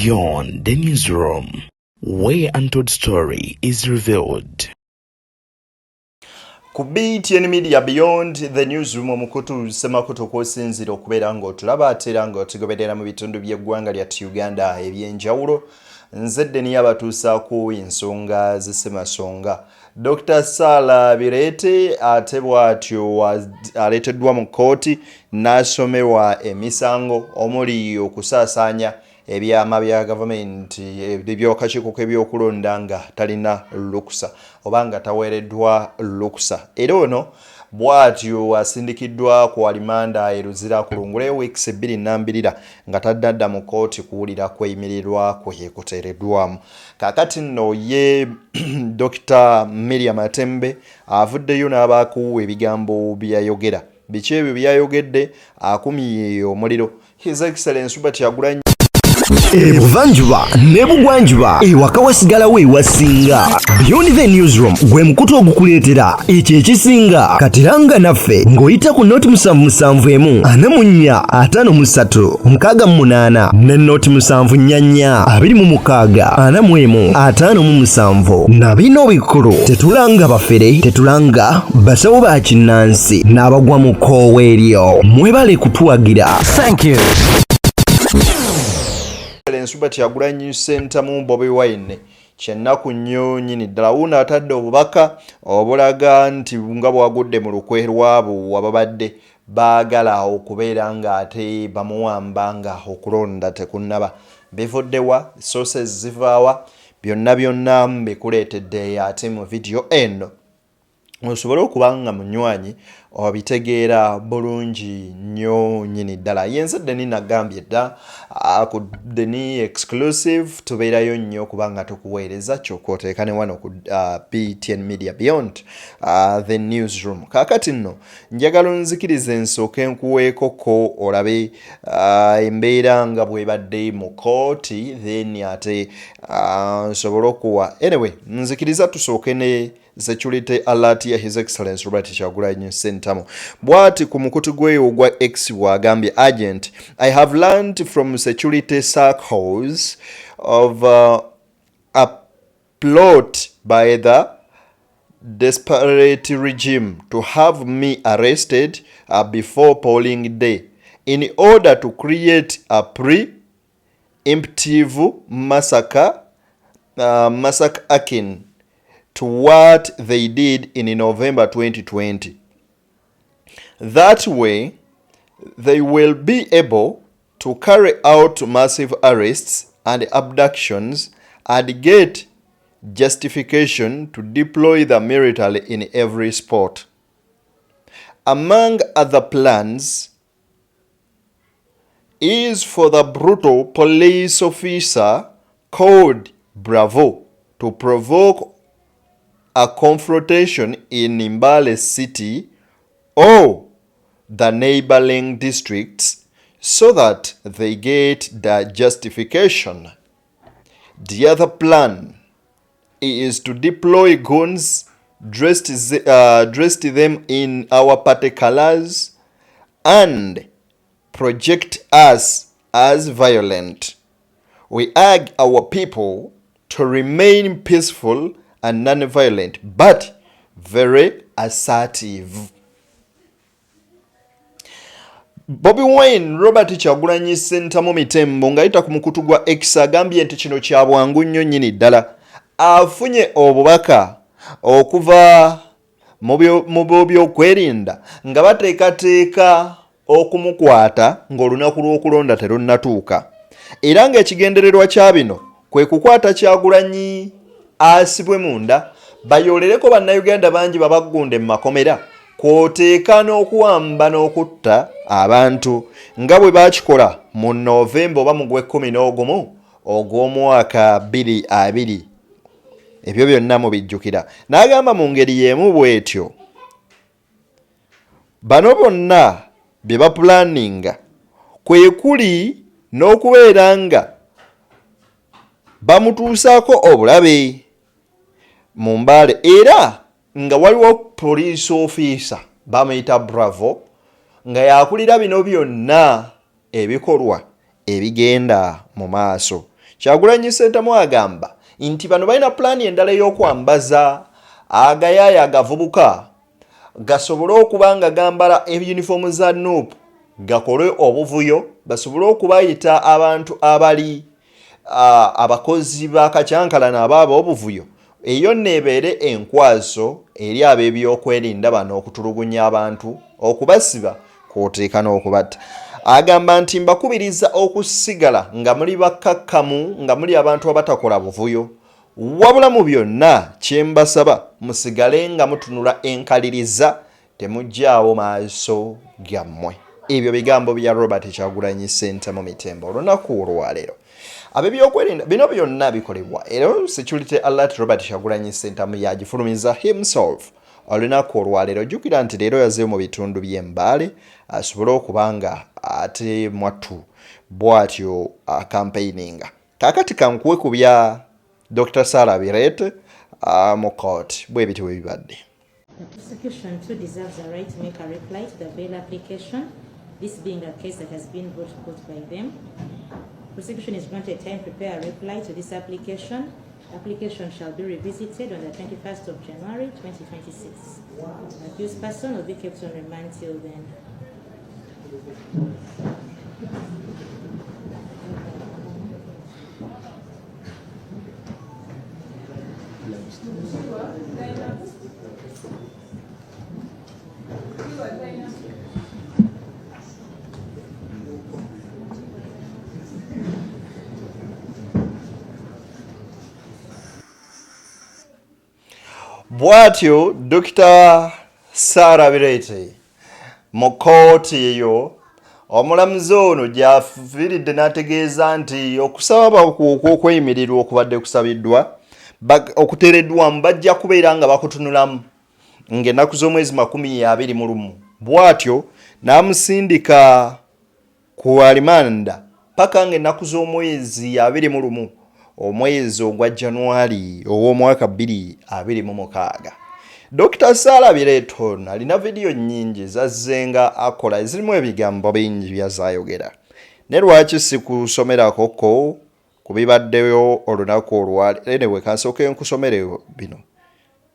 Beyond the newsroom, where untold story is revealed. Ku BTN Media Beyond the newsroom omukutu semakutu kwosinzira okubeera ng'otulaba ate era ng'otugoberera mu bitundu by'eggwanga lyattu Uganda eby'enjawulo. Nzedde niyo abatuusaako ensonga z'Ssemasonga. Dr. Sarah Bireete ate bw'atyo aleeteddwa mu kkooti n'asomerwa emisango omuli okusaasaanya ebyama bya gavumenti eby'akakiiko k'ebyokulonda nga talina lukusa oba nga taweereddwa lukusa. Era ono bw'atyo asindikidwa ku alimanda e Luzira kulungule weeks 2 nga tadda mu kkooti kuwulira kweyimirirwa kwe kuteereddwamu. Kaakati nno ye Dr. Miriam Atembe avuddeyo n'abaako ebigambo byayogera. Biki ebyo byayogedde akumye omuliro. His Excellency Robert Yagulanyi Ebuvanjuba nebugwanjuba ewaka wasigalawo ewasinga. Beyond the newsroom gwe mukutu ogukuleetera ekyo ekisinga katiranga naffe ng'oyita ku noti 771 44 53 68 ne noti 744 26 41 57 na bino bikulu tetulanga bafere tetulanga basawo ba kinnansi n'abagwa mu kkoowa eryo. Mwebale kutuwagira. Thank you. Robert Yagulanyi Sentamu Bobi Wine kyennaku nnyo nnyini ddala wuno atadde obubaka obulaga nti nga bwagudde mulukwe lwabo ababadde baagala okubeera nga ate bamuwamba nga okulonda tekunnaba. Bivuddewa sources zivaawa byonna mbikuleetedde ate mu video eno osobola okuba nga munywanyi obitegeera bulungi nnyo nnyini ddala. Yenzadde ninagambye dda ku deni exclusive tubeerayo nnyo kubanga tukuweereza kyokwoteeka ne wano ku BTN Media Beyond the newsroom. Kaakati nno njagala nzikirize nsooke nkuweekoko olabe embeera nga bwebadde mu kooti then ate nsobole okuwa anyway nzikiriza tusooke ne security alert ya His Excellency Robert Kyagulanyi Ssentamu. Bwati ku mukutu gwe ogwa X wagambye agent, I have learned from security circles of a plot by the desperate regime to have me arrested before polling day in order to create a pre-emptive massacre akin to what they did in November 2020. That way, they will be able to carry out massive arrests and abductions and get justification to deploy the military in every spot. Among other plans is for the brutal police officer called Bravo to provoke a confrontation in Mbale City or the neighboring districts so that they get the justification. The other plan is to deploy guns, dressed them in our party colors and project us as violent. We urge our people to remain peaceful and non-violent, but very assertive. Bobi Wine Robert Kyagulanyi Ssentamu Mitembo ng'ayita ku mukutu gwa X agambye nti kino kya bwangu nnyo nnyini ddala. Afunye obubaka okuva mu by'okwerinda nga bateekateeka okumukwata ng'olunaku lw'okulonda terunnatuuka. Era ng'ekigendererwa kya bino kwe kukwata Kyagulanyi asibwe munda bayolereko bannayuganda bangi babaggunde mu makomera kwoteeka n'okuwamba n'okutta abantu nga bwe bakikola mu Novemba oba mu Gw'ekkumi ogw'omwaka 2020. Ebyo byonna mubijjukira. N'agamba mu ngeri y'emu bw'etyo bano bonna bye bapulaninga kwe kuli n'okubeera nga bamutuusaako obulabe mu Mbale era nga waliwo police officer bamuyita Bravo nga yakulira bino byonna ebikolwa ebigenda mu maaso. Kyagulanyi Ssentamu agamba nti bano balina pulaani endala y'okwambaza agayaaya agavubuka gasobole okuba nga gambala ebiyunifoomu za NUP gakole obuvuyo basobole okubayita abantu abali abakozi b'akacyankalana abaaba obuvuyo eyo neebeere enkwaso eri ab'ebyokwerinda bano okutulugunya abantu okubasiba kw'oteeka n'okubatta. Agamba nti mbakubiriza okusigala nga muli bakkakkamu nga muli abantu abatakola buvuyo wabula mu byonna kye mbasaba musigale nga mutunula enkaliriza temuggyaawo maaso gammwe. Ebyo bigambo bya Robert Kyagulanyi Ssentamu Mitembo olunaku olwaleero. Ab'ebyokwerinda bino byonna bikolebwa era security alert Robert Kyagulanyi Ssentamu yagifulumiza himself olunaku olwaleero. Jjukira nti leero yazze mu bitundu by'Embale asobole okuba nga ate mwattu bw'atyo campaigninga. Kaakati kankuwe ku bya Dr. Sarah Bireete mu court bwe biti bwe bibadde. The prosecution too deserves a right to make a reply to the bail application, this being a case that has been brought to court by them. Prosecution is granted time to prepare a reply to this application. Application shall be revisited on the 21st of January 2026. The accused person will be kept on remand till then. Bw'atyo Dr. Sarah Bireete mu kkooti eyo omulamuzi ono gy'afiiridde n'ategeeza nti okusaba okw'okweyimirirwa okubadde kusabiddwa okuteereddwamu bajja kubeera nga bakutunulamu ng'ennaku z'omwezi 21. Bw'atyo n'amusindika ku alimanda paka ng'ennaku z'omwezi 21 omwezi ogwa January ow'omwaka 2026. Dr. Sarah Bireete ono alina vidiyo nnyingi zazzenga akola ezirimu ebigambo bingi byazayogera. Ne lwaki sikusomerako ku bibaddeyo olunaku olwali anyway kansooke nkusomere bino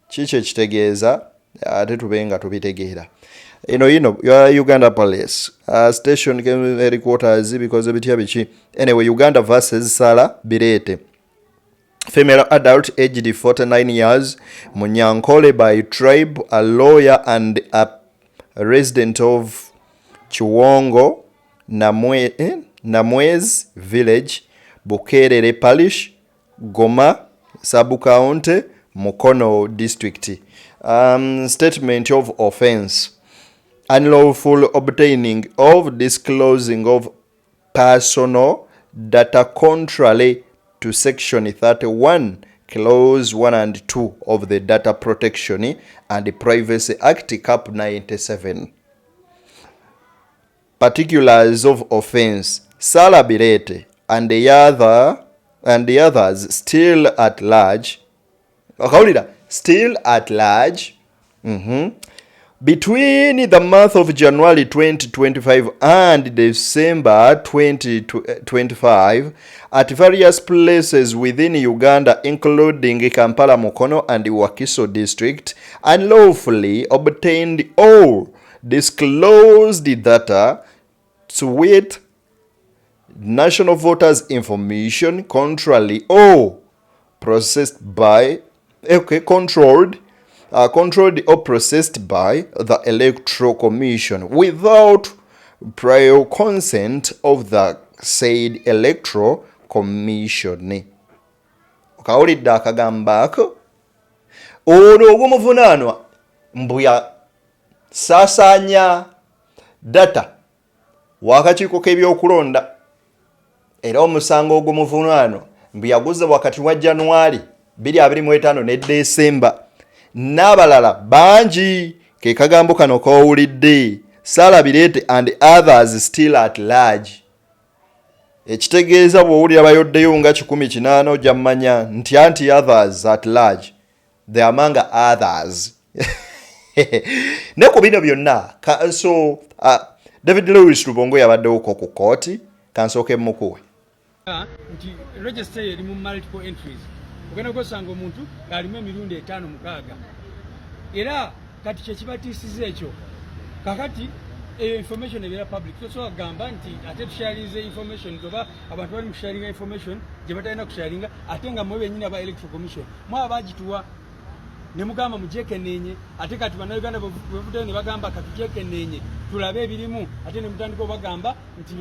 kiki ekitegeeza ate tube nga tubitegeera. Uganda Police station headquarters because ebitya biki. Anyway, Uganda versus Sarah Bireete. Female adult aged 49 years, Munyankole by tribe, a lawyer and a resident of Chiwongo, Namwez village, Bukerere parish, Goma, Sub-County, Mukono district. Statement of offense. Unlawful obtaining of disclosing of personal data contrary to Section 31, Clause 1 and 2 of the Data Protection and Privacy Act Cap 97. Particulars of offense. Sarah Bireete and the others still at large. Still at large. Between the month of January 2025 and December 2025 at various places within Uganda, including Kampala, Mukono, and Wakiso district, unlawfully obtained or disclosed data with national voters' information contrarily or processed by controlled or processed by the Electoral Commission without prior consent of the said Electoral Commission. Okawulidde akagamba ako ono ogw'omuvunaanwa mbuya saasaanya data w'akakiiko k'ebyokulonda era omusango ogw'omuvunaanwa mbu yaguza wakati wa January 2025 ne December. N'abalala bangi ke kagambo kano kowulidde. Sarah Bireete and others still at large. Ekitegeeza bw'owulira bayoddeyo nga 180 ojja mmanya nti anti others at large. The among others. Ne ku bino byonna so David Lewis Lubongo yabaddewo ku kooti kansooke mukuwe. nti register erimu multiple entries ogenda kusanga omuntu alimu emirundi 5 6 era kati kyekibatiisiza ekyo kakati information ebeera public tosobola kugamba nti ate tusharinze information oba abantu bali musharinga information gye batalina kusharinga ate nga mwe bennyini aba electoral commission mwaba bagituwa ne mugamba mujekenenye ate kati bannayuganda bwevuddeyo ne bagamba katujekenenye tulabe ebirimu ate ne mutandika obagamba nti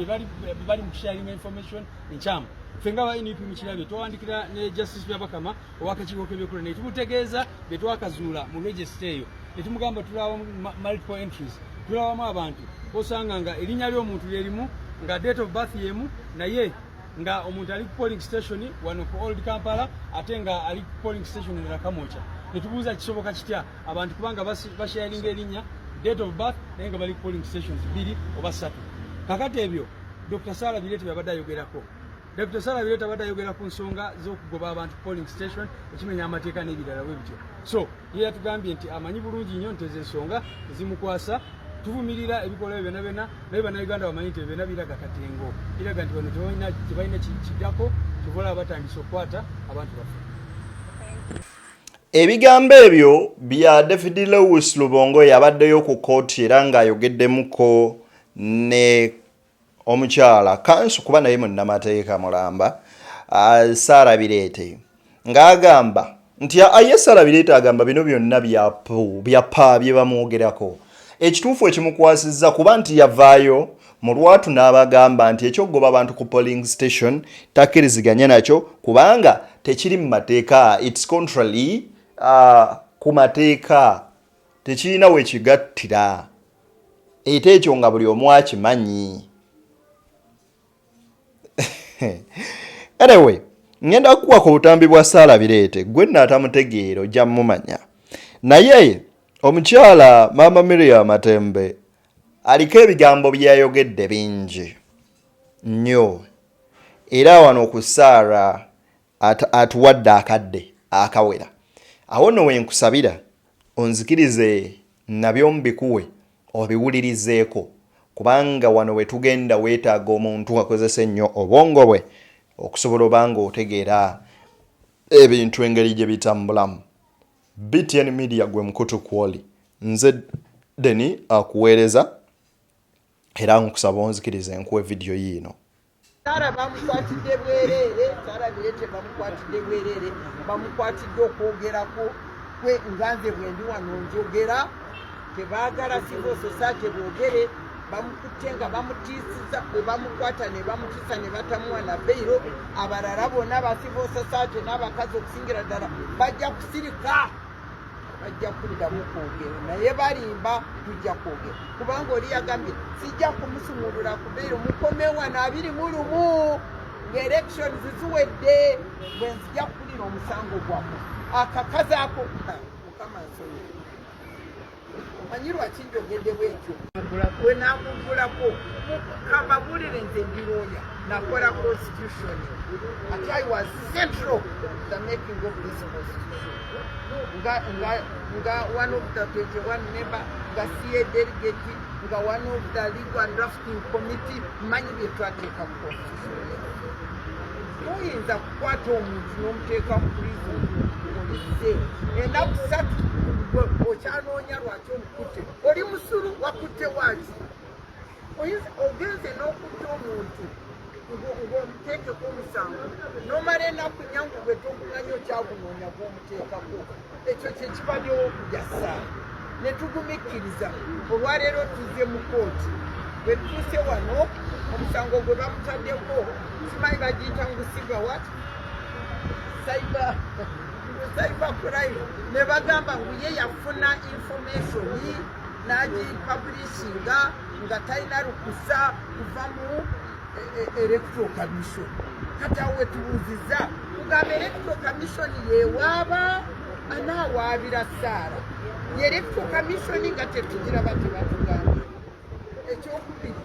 bali mukusharinga information enkyamu ffe nga ba NUP mukirabye twawandikira ne justice byabakama owakakiiko k'ebyokulonda ne tumutegeeza bye twakazuula mu register eyo ne tumugamba tulabamu multiple entries tulabamu abantu osanga nga erinnya ly'omuntu lyerimu nga date of birth yemu naye nga omuntu ali ku polling station wano ku Old Kampala ate nga ali ku polling station na Kamocha ne tubuuza kisoboka kitya abantu kubanga basharinga erinnya date of birth naye nga bali ku polling stations 2 oba 3 kakati ebyo Dr. Sarah Bireete yabadde ayogerako Dr. Sarah Bireete abadde ayogera ku nsonga z'okugoba abantu polling station ekimenya amateeka n'ebirala bwe bityo so ye yatugambye nti amanyi bulungi nnyo nti ensonga ezimukwasa tuvumirira ebikolwa byonna byonna naye bannayuganda bamanyi nti byonna biraga katengo biraga nti bano tebalina kiddako tuvola batandise okukwata abantu baffe. Ebigambo ebyo bya David Lewis Lubongo yabaddeyo ku kooti era ng'ayogeddemuko ne omukyala kansu kuba naye munnamateeka mulamba Sarah Bireete ng'agamba nti aye Sarah Bireete agamba bino byonna byapa bye bamwogerako ekituufu ekimukwasizza kuba nti yavaayo mu lwatu n'abagamba nti ekyogoba abantu ku polling station takkiriziganya nakyo kubanga tekiri mu mateeka it's contrary ku mateeka tekirina wekigattira era ekyo nga buli omu akimanyi. Anyway, ngenda kuwa ku butambi bwa Sarah Bireete gwe nnaatamutegeera ojja mumanya naye omukyala Mama Miriam Matembe aliko ebigambo byayogedde bingi nnyo era wano ku Sarah atuwadde akadde akawera awo nno wenkusabira onzikirize nabyo mbikuwe obiwulirizeeko kubanga wano wetugenda weetaaga omuntu akozesa ennyo obwongo bwe okusobola obanga otegeera ebintu engeri gye bitambulamu. BTN Media gwe mukutu kwoli nze Deni akuweereza era nkusaba onzikirize nkuwe video yiino. Sarah bamukwatidde bwereere Sarah Bireete bamukwatidde bwereere bamukwatidde okwogerako kwe nganze bwendi wano njogera tebaagala civil society boogere bamukutte nga bamutiisiza bwe bamukwata ne bamutiisa ne batamuwa na beyiro abalala bonna ba civil society n'abakazi okusingira ddala bajja kusirika bajja kuddamu kwogera naye balimba tujja kwogera kubanga oli yagambye sijja kumusumulula ku beyiro mukome wano 21 ng'elections ziwedde bwe nzija kukulira omusango gwammwe akakazi ako mukama nsonyi omanyi lwaki njogedde bwekyo we nakuggulako kababulire nze ndiroya nakola constitution ati I was central to the making of this constitution nga one of the 21 member nga CA delegate nga one of the legal and drafting committee manyi bye twateeka mu constitution oyinza kukwata omuntu n'omuteeka mu prison olise ennaku 3 okyanoonya lwaki omukutte oli musulu wakutte waki ogenze n'okutta omuntu ng'omuteekeko omusango n'omala ennaku nyangu gwe tokunganya okyagunoonya gw'omuteekako ekyo kyekibaddewo okujasa ne tugumikkiriza olwaleero tuzze mu kooti bwe tutuuse wano omusango gwe bamutaddeko simanyi bagiyita ngu siba wat cyber crime ne bagamba ngu ye yafuna information n'agipublishinga nga talina lukusa kuva mu electoral commission kati awo wetubuuziza kugamba electoral commission yewaaba anaawaabira Sarah ye electoral commission nga tetugira bati batugambye ekyokubiri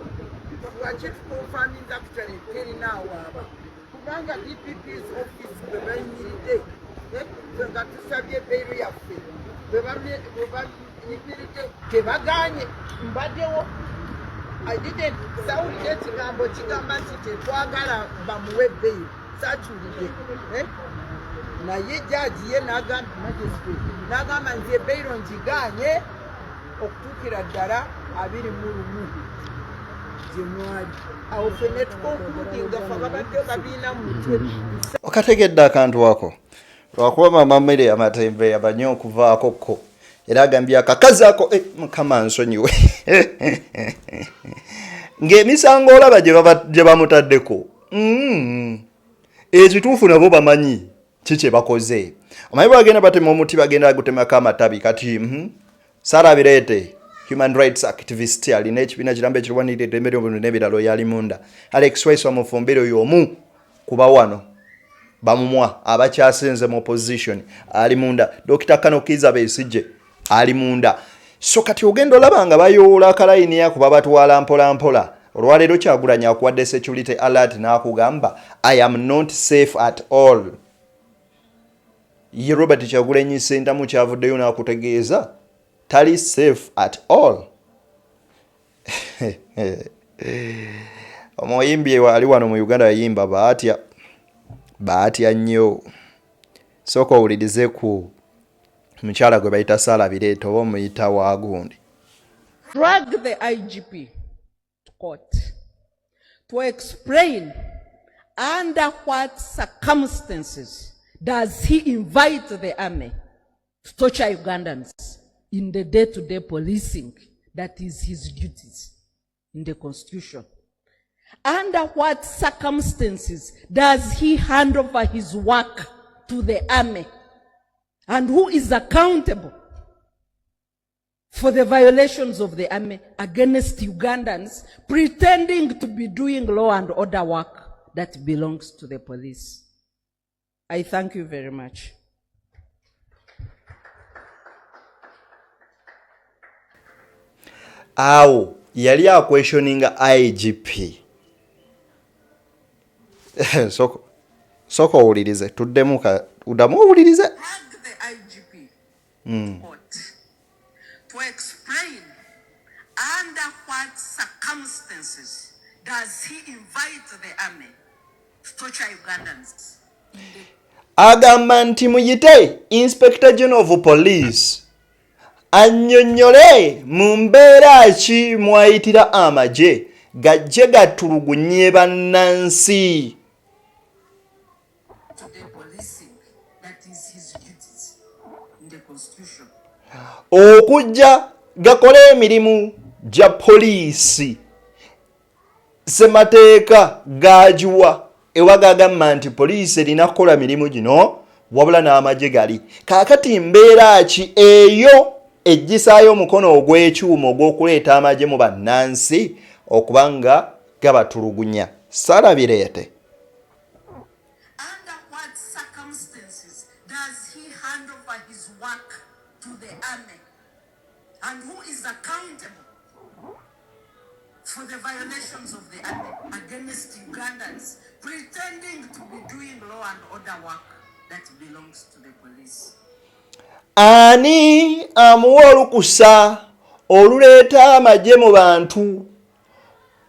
lwaki tukonfaminza kutale terinaawaaba kubanga DPP's office bwe bayimiridde nga tusabye beyiro yaffe bwe bayimiridde tebaganye mbaddewo I didn't sawulira ekigambo kigamba nti tetwagala bamuwe bail sakyulire naye jaji ye n'agamba nti ebairo ngigaanye okutuukira ddala 21 January awo ffene tukonkuludinga fe ababadde babiina mu mutwe okategedde akantu wako lwakuba mama mmere amatembe abanye okuvaako ko era agambye akakazi ako mukama nsonyiwe ng'emisango olaba gye bamutaddeko ekituufu nabo bamanyi kiki bakoze omanyi bagenda batema omuti bagenda gutemako amatabi kati Sarah Bireete human rights activist alina ekibiina kirambe ekirwanirira eddembe ly'obuntu n'ebiralo yali munda Alex Waiso amufumbire oyo omu kuba wano bamumwa abakyasenze mu opposition ali munda Dr. Kano Kiza Besigye ali munda so kati ogenda olaba nga bayoola akalayini yakuba batwala mpola olwaleero Kyagulanyi akuwadde security alert n'akugamba I am not safe at all. Ye Robert Kyagulanyi Sentamu kyavuddeyo n'akutegeeza tali safe at all. Omuyimbi ali wano mu Uganda yayimba baatya nnyo. Sooka owulirize ku mukyala gwe bayita Sarah Bireete oba omuyita waagundi. Drag the IGP to court to explain under what circumstances does he invite the army to torture Ugandans in the day-to-day policing that is his duties in the Constitution. Under what circumstances does he hand over his work to the army? And who is accountable for the violations of the army against Ugandans pretending to be doing law and order work that belongs to the police? I thank you very much. Awo yali questioning IGP. Soko owulirize tuddemu udamu owulirize. The IGP court to explain under what circumstances does he invite the army to torture Ugandans? Agamba nti muyite Inspector General of Police annyonnyole mu mbeera ki mwayitira amagye gajje gatulugunye bannansi. Okujja gakole emirimu gya poliisi semateeka gajuwa ewagagamba nti poliisi erina kukola mirimu gino wabula n'amagye gali. Kaakati mbeera ki eyo ejjisaayo omukono ogw'ekyuma ogw'okuleeta amagye mu bannansi okuba nga gabatulugunya? Sarah Bireete. Under what circumstances does he hand over his work to the army? And who is accountable for the violations of the army against Ugandans pretending to be doing law and order work that belongs to the police? Ani amuwa olukusa oluleeta amagye mu bantu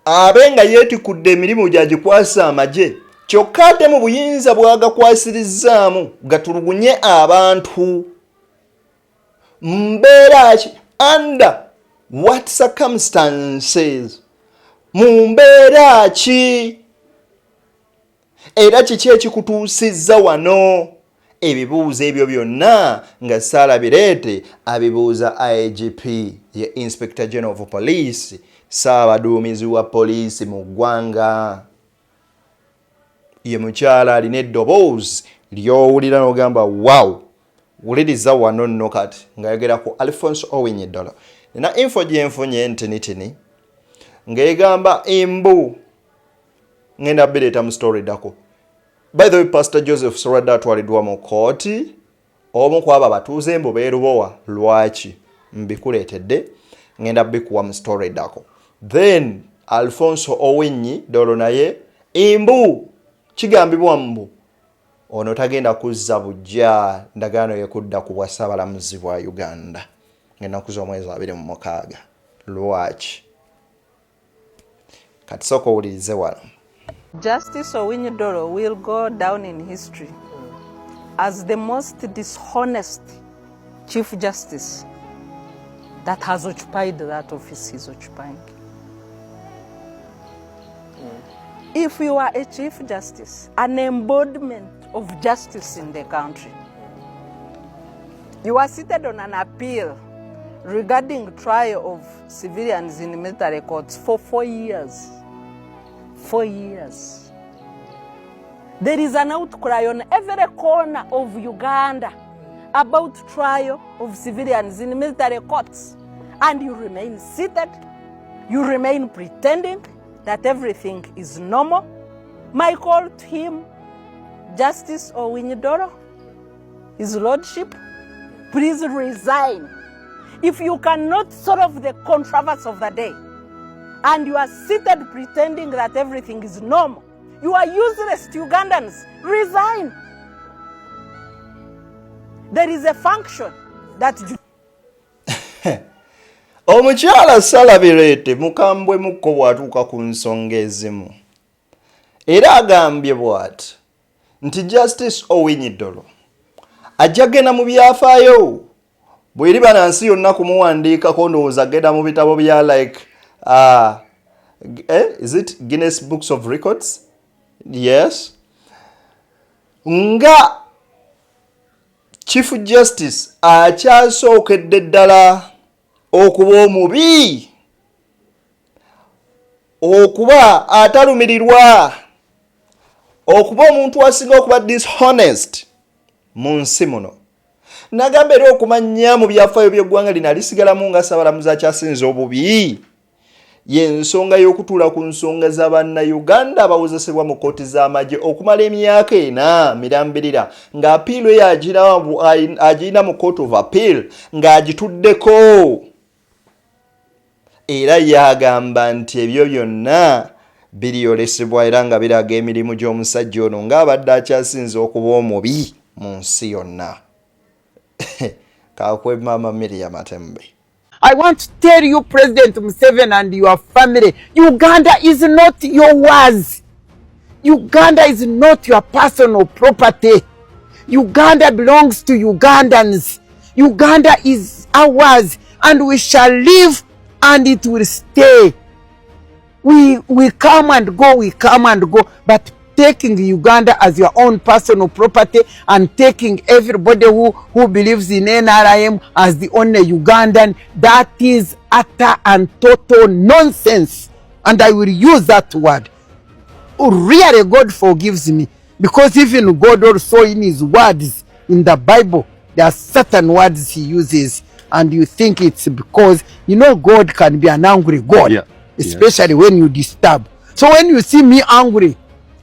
abe nga yeetikudde emirimu gyagikwasa amagye kyokka ate mu buyinza bwagakwasirizzaamu gatulugunye abantu? Mbeera ki? Under what circumstances? Mu mbeera ki? Era kiki ekikutuusizza wano? Ebibuuzo ebyo byonna nga Sarah Bireete abibuuza IGP ye Inspector General of Police, Ssaabaduumizi wa poliisi mu ggwanga. Ye mukyala alina eddoboozi ly'owulira n'ogamba wow. Wuliriza wano nno kati ng'ayogera ku Alphonse Owiny Dollo. Nina info gyenfunye ntinitini ng'egamba embu ngenda bireeta mu story dako. By the way, Pastor Joseph Sorada atwaliddwa mu kooti omu ku abo abatuuze embu beerubowa lwaki mbikuleetedde ngenda bikuwa mu story dako. Then Alphonse Owiny Dollo naye embu kigambibwa mbu ono tagenda kuzza bujja ndagaano yekudda ku bwassaabalamuzi bwa Uganda ng'ennaku z'omwezi 26. Lwaki? kati sooka owulirize wano. Justice Owiny-Dollo will go down in history as the most dishonest Chief Justice that has occupied that office he's occupying. If you are a Chief Justice, an embodiment of justice in the country, you are seated on an appeal regarding trial of civilians in military courts for 4 years. 4 years. There is an outcry on every corner of Uganda about trial of civilians in military courts, and you remain seated, you remain pretending that everything is normal. My call to him, Justice Owiny-Dollo, His Lordship, please resign. If you cannot solve the controversy of the day, and you are seated pretending that everything is normal, you are useless to Ugandans. Resign. There is a function that Omukyala Sarah Bireete mukambwe mukko bw'atuuka ku nsonga ezimu era agambye bw'ati nti Justice Owiny-Dollo ajja genda mu byafaayo bw'eri banansi yonna kumuwandiikako ndowooza agenda mu bitabo bya like is it Guinness Books of Records? Yes. Nga Chief Justice akyasookedde ddala okuba omubi, okuba atalumirirwa, okuba omuntu asinga okuba dishonest mu nsi muno. Nagamba era okumanya mu byafaayo by'eggwanga lino alisigalamu nga Ssaabalamuzi akyasinze obubi y'ensonga y'okutuula ku nsonga z'Abannayuganda abawozesebwa mu kkooti z'amagye okumala emyaka 4 mirambirira ng'apiilo eyo agirina mu Court of Appeal ng'agituddeko. Era yagamba nti ebyo byonna biriyolesebwa era nga biraga emirimu gy'omusajja ono ng'abadde akyasinze okuba omubi mu nsi yonna. Kakwe Mama Miriam Matembe. I want to tell you, President Museveni and your family, Uganda is not your words. Uganda is not your personal property. Uganda belongs to Ugandans. Uganda is ours, and we shall live, and it will stay. We come and go, but taking Uganda as your own personal property and taking everybody who believes in NRM as the only Ugandan, that is utter and total nonsense. And I will use that word. Really, God forgives me, because even God also in his words in the Bible, there are certain words he uses, and you think it's because, God can be an angry God, especially when you disturb. So when you see me angry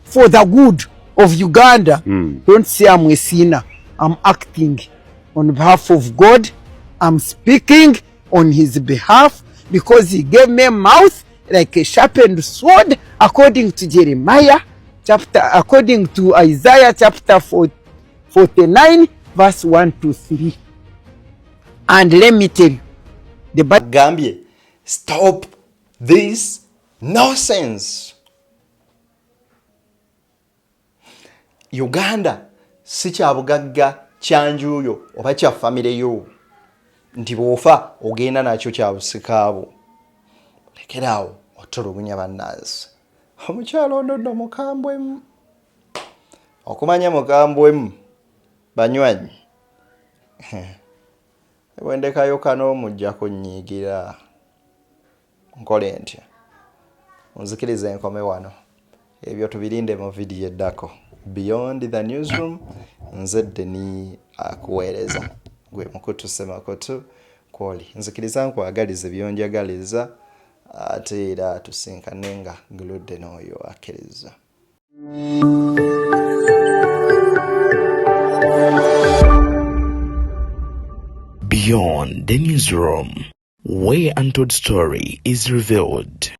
for the good of Uganda, don't say I'm a sinner. I'm acting on behalf of God. I'm speaking on his behalf because he gave me a mouth like a sharpened sword, according to Jeremiah according to Isaiah chapter 49 verse 1 to 3. And let me tell you, the Gambia, stop this nonsense. Uganda si kya bugagga kyanjuyo oba kya famire yo nti bwofa ogenda nakyo kya busikaabo. Lekeraawo otulugunya bannansi. Omukyalo ndono mukambwemu. Okumanya mukambwemu banywanyi. Wendekayo kano mujja kunyiigira. Nkole ntya. Unzikirize enkome wano. Ebyo tubirinde mu vidiyo eddako. Beyond the newsroom, nze Deni akuweereza. Gwe mukutu semakotu kwoli. Nzikiriza nkwagaliza byonjagaliza ate era tusinkanenga guludde n'oyo akkiriza. Beyond the newsroom, where untold story is revealed.